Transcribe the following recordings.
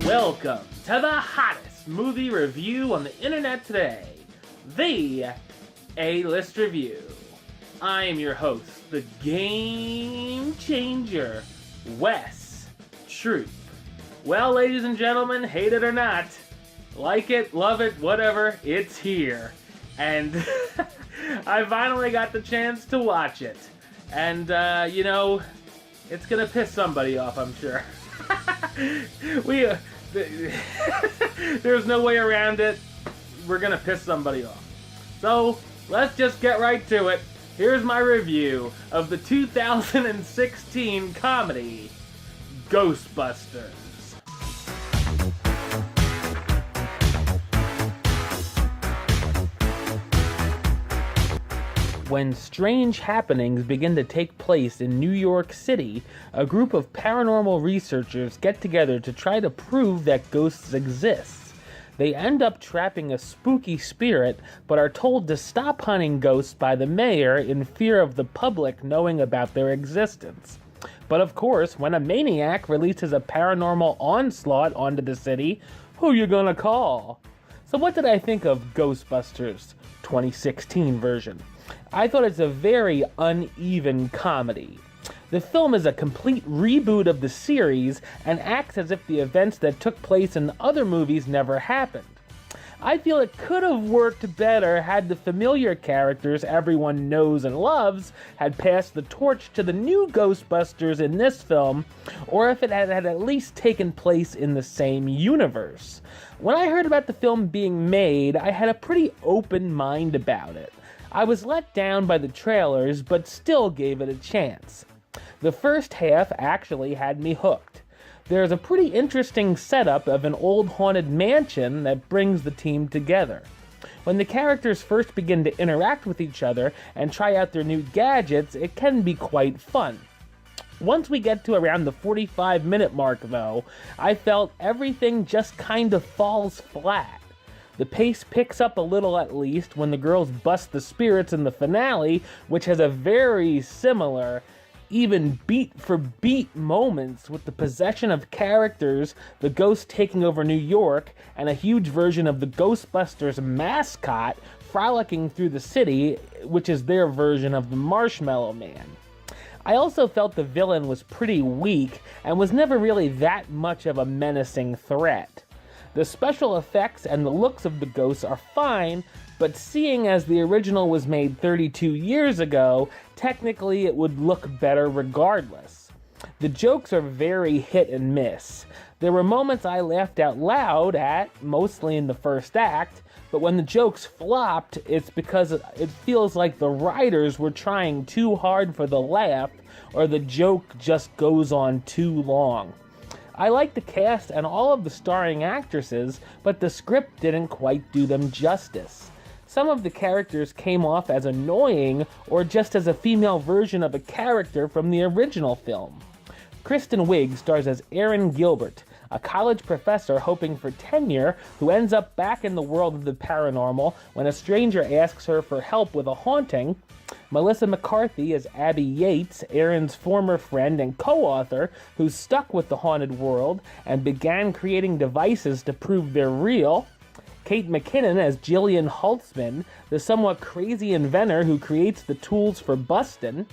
Welcome to the hottest movie review on the internet today, the A-List Review. I am your host, the Game Changer, Wes Troop. Well, ladies and gentlemen, hate it or not, like it, love it, whatever, it's here. And I finally got the chance to watch it. And, it's gonna piss somebody off, I'm sure. There's no way around it. We're gonna piss somebody off. So, let's just get right to it. Here's my review of the 2016 comedy, Ghostbusters. When strange happenings begin to take place in New York City, a group of paranormal researchers get together to try to prove that ghosts exist. They end up trapping a spooky spirit, but are told to stop hunting ghosts by the mayor in fear of the public knowing about their existence. But of course, when a maniac releases a paranormal onslaught onto the city, who you gonna call? So what did I think of Ghostbusters 2016 version? I thought it's a very uneven comedy. The film is a complete reboot of the series and acts as if the events that took place in other movies never happened. I feel it could have worked better had the familiar characters everyone knows and loves had passed the torch to the new Ghostbusters in this film, or if it had at least taken place in the same universe. When I heard about the film being made, I had a pretty open mind about it. I was let down by the trailers, but still gave it a chance. The first half actually had me hooked. There's a pretty interesting setup of an old haunted mansion that brings the team together. When the characters first begin to interact with each other and try out their new gadgets, it can be quite fun. Once we get to around the 45-minute mark, though, I felt everything just kind of falls flat. The pace picks up a little at least when the girls bust the spirits in the finale, which has a very similar, even beat-for-beat moments with the possession of characters, the ghost taking over New York, and a huge version of the Ghostbusters mascot frolicking through the city, which is their version of the Marshmallow Man. I also felt the villain was pretty weak and was never really that much of a menacing threat. The special effects and the looks of the ghosts are fine, but seeing as the original was made 32 years ago, technically it would look better regardless. The jokes are very hit and miss. There were moments I laughed out loud at, mostly in the first act, but when the jokes flopped, it's because it feels like the writers were trying too hard for the laugh, or the joke just goes on too long. I like the cast and all of the starring actresses, but the script didn't quite do them justice. Some of the characters came off as annoying or just as a female version of a character from the original film. Kristen Wiig stars as Erin Gilbert, a college professor hoping for tenure who ends up back in the world of the paranormal when a stranger asks her for help with a haunting. Melissa McCarthy as Abby Yates, Erin's former friend and co-author who's stuck with the haunted world and began creating devices to prove they're real. Kate McKinnon as Jillian Holtzman, the somewhat crazy inventor who creates the tools for bustin'.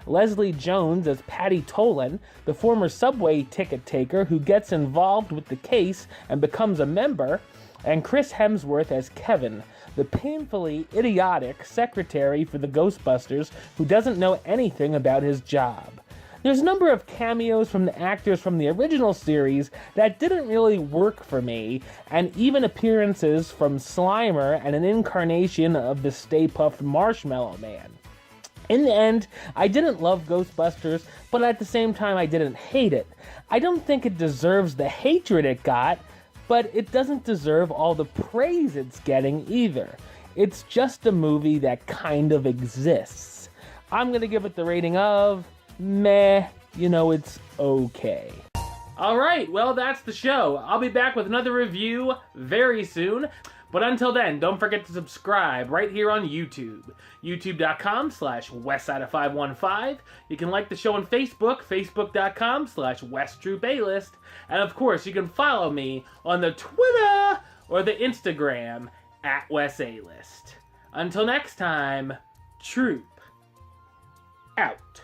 Leslie Jones as Patty Tolan, the former subway ticket taker who gets involved with the case and becomes a member. And Chris Hemsworth as Kevin, the painfully idiotic secretary for the Ghostbusters who doesn't know anything about his job. There's a number of cameos from the actors from the original series that didn't really work for me, and even appearances from Slimer and an incarnation of the Stay Puft Marshmallow Man. In the end, I didn't love Ghostbusters, but at the same time I didn't hate it. I don't think it deserves the hatred it got, but it doesn't deserve all the praise it's getting either. It's just a movie that kind of exists. I'm gonna give it the rating of meh, it's okay. Alright, well that's the show. I'll be back with another review very soon. But until then, don't forget to subscribe right here on YouTube. YouTube.com/WestsideOf515. You can like the show on Facebook, Facebook.com/WestTruePaylist. And of course, you can follow me on the Twitter or the Instagram @WesAList. Until next time, Troop out.